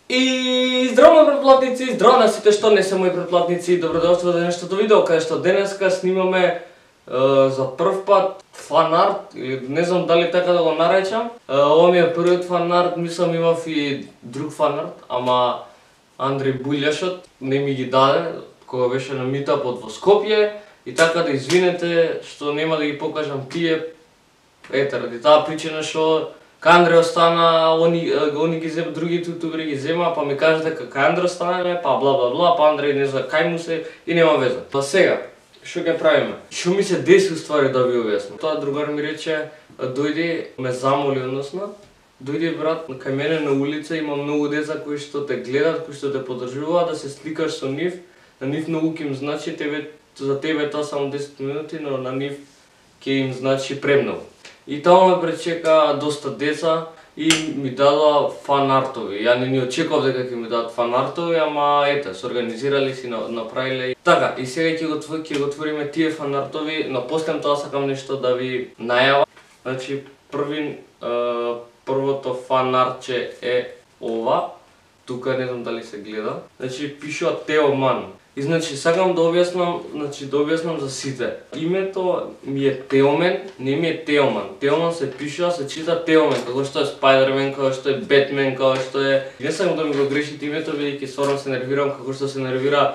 И здраво претплатници, здраво на сите што не се мои претплатници, добродојавство во денешното видео, каде што денеска снимаме за прв пат фан-арт, не знам дали така да го наречам. Ова ми е првиот фан-арт, мислам имав и друг фан-арт, ама Андреј Булјашот не ми ги даде, кога беше на митапот во Скопје, и така да извинете што нема да ги покажам тие, ради таа причина што кај Андреј остана, они ги зема, другите ютубери ги зема, па ми кажа дека кај Андреј останале, па бла бла бла, па Андреј не знае кај му се и нема веза. Па сега, што ќе правиме? Што ми се деси уствари да ви објаснам? Тоа другар ми рече, дојди, ме замоли односно, дојди брат, кај мене на улица има многу деца кои што те гледат, кои што те поддржуваат, да се сликаш со нив, на нив многу ќе им значи, за тебе тоа само 10 минути, но на нив ќе им значи премногу. И таму ме пречека доста деца и ми дадоа фан-артови. Ја не ни очекував дека ќе ми дадат фан-артови, ама ете, се организирали си, направиле. Така, и сега ќе го отвориме тие фан-артови, но после тоа сакам нешто да ви најава. Значи, првото фан-артче е ова. Тука не знам дали се гледа. Значи, пишува Теоман. И значи сакам да објаснам за сите. Името ми е Теомен, не ми е Теоман. Теоман се пишува, се чита Теомен, како што е Спайдермен, како што е Бетмен, како што е... Не сакам да ми го грешите името, бидејќи стварно се нервирам, како што се нервира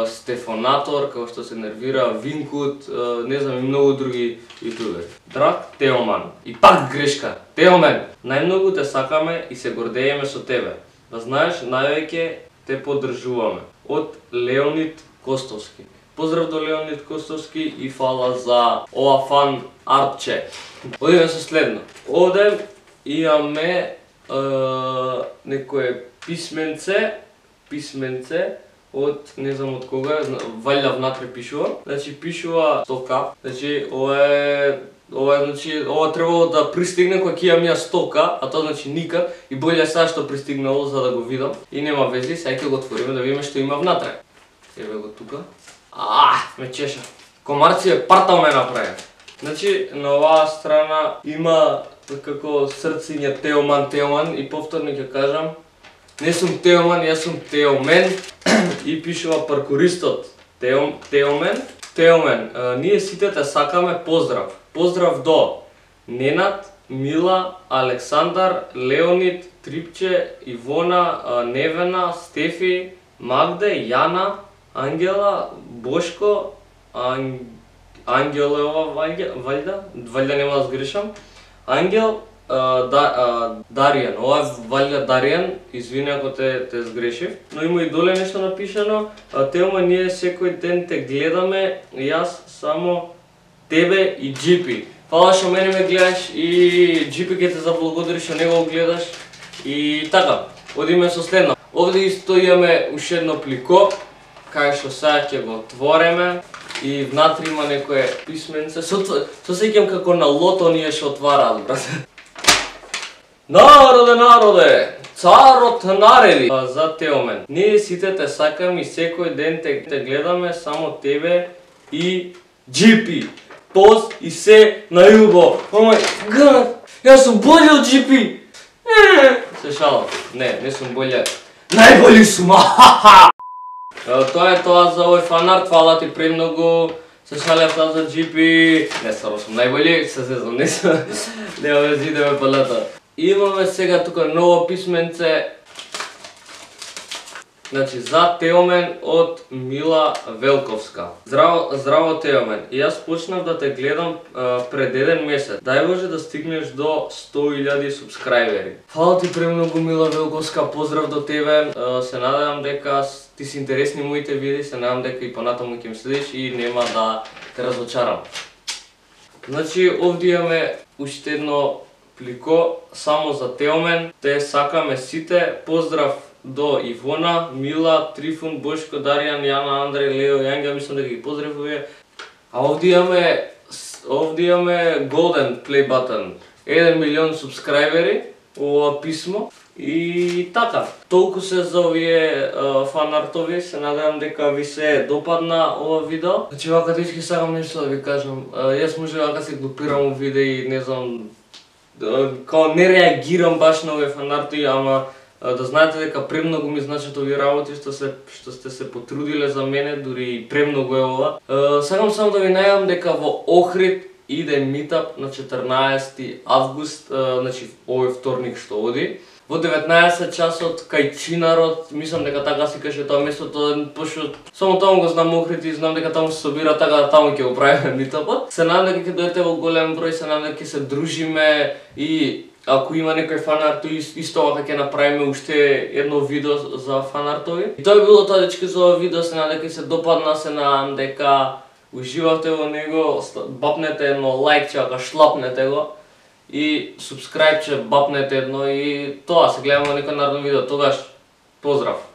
Стефанатор, како што се нервира Винкут, не знам и многу други ютубери. Драг Теоман. И пак грешка. Теомен, најмногу те сакаме и се гордееме со тебе. Да знаеш, највеќе те поддржуваме. Од Леонид Костовски. Поздрав до Леонид Костовски и фала за ова фан артче. Одиме со следно. Овде имаме некое писменце од не знам од кога, валја внатре пишува. Значи пишува 100к. Значи ова требало да пристигне кога ќе имам ја 100к, а тоа значи никад, и боле сега што пристигнало за да го видам. И нема вези, сега ќе го отвориме да видиме што има внатре. Еве го тука. Ме чеша. Комарци партал ме направи. Значи на оваа страна има како срциња Теоман и повторно ќе кажам, не сум Теоман, јас сум Теомен и пишува паркуристот Теомен. Теомен, ние сите те сакаме, поздрав. Поздрав до Ненад, Мила, Александар, Леонид, Трипче, Ивона, Невена, Стефи, Магде, Јана, Ангела, Бошко, Ангелова валјда нема да сгрешам, Ангел, Даријан, ова е валја Даријан, извини ако те сгрешив, но има и доле нешто напишано. Теома, ние секој ден те гледаме, јас само тебе и Джипи. Фала што мене ме гледаш и Джипи ќе те заблагодари што не го гледаш. И така, одиме со следно. Овде исто имаме уште едно плико, кај што сега ќе го отвореме. И внатре има некое писменце. Со сеќам како на лото ние што отвараат, брат. Народе, царот нареди за Теомен. Ние сите те сакаме и секој ден те гледаме, само тебе и Джипи. Поз и се најубо. О мај гад, јас сум болje од Джипи. Се шалам. Не сум болje. Најбољи сум. Тоа е тоа за овој фан-арт, фала ти премногу. Се шалев таа за Джипи. Не стварно сум најбољи, се зезам, не сум. Нема вези, идеме палета. Имаме сега тука ново писменце. Значи, за Теомен од Мила Велковска. Здраво Теомен, и јас почнав да те гледам пред 1 месец. Дај Боже да стигнеш до 100.000 субскрајбери. Фала ти премногу Мила Велковска, поздрав до тебе. Се надевам дека ти си интересни моите видеи, се надевам дека и понатаму ќе ме следиш и нема да те разочарам. Значи, овде имаме уште едно плико само за Теомен. Те сакаме сите. Поздрав до Ивона, Мила, Трифун, Бошко, Даријан, Јана, Андреј, Лео и Ангел, мислам дека ги поздрав овие. А овде имаме Golden Play Button, 1 милион субскрајбери, ова писмо. И така, толку се за овие фан-артови, се надевам дека ви се допадна ова видео. Значи, вака дечки, сакам нешто да ви кажам. Јас може вака се глупирам видеи, не знам, као не реагирам баш на овие фан-арти, ама Да знаете дека премногу ми значат овие работи што сте се потрудиле за мене, дури и премногу е ова. Сакам само да ви најавам дека во Охрид иде митап на 14 август, значи овој вторник што оди. Во 19 часот кај Чинарот, мислам дека така се каже тоа местото, пошто само таму го знам Охрид и знам дека таму се собира, така да таму ќе го правиме митапот. Се надам дека ќе дојдете во голем број, се надам дека ќе се дружиме и ако има некој фанарт, исто вака ќе направиме уште едно видео за фанартови. И тоа е било тоа, дечки, за ова видео, се надам дека се допадна, се надам дека уживавте во него, бапнете едно лайкче, ако шлапнете го и субскрајбче бапнете едно и тоа, се гледаме во некој наредно видео, тогаш поздрав!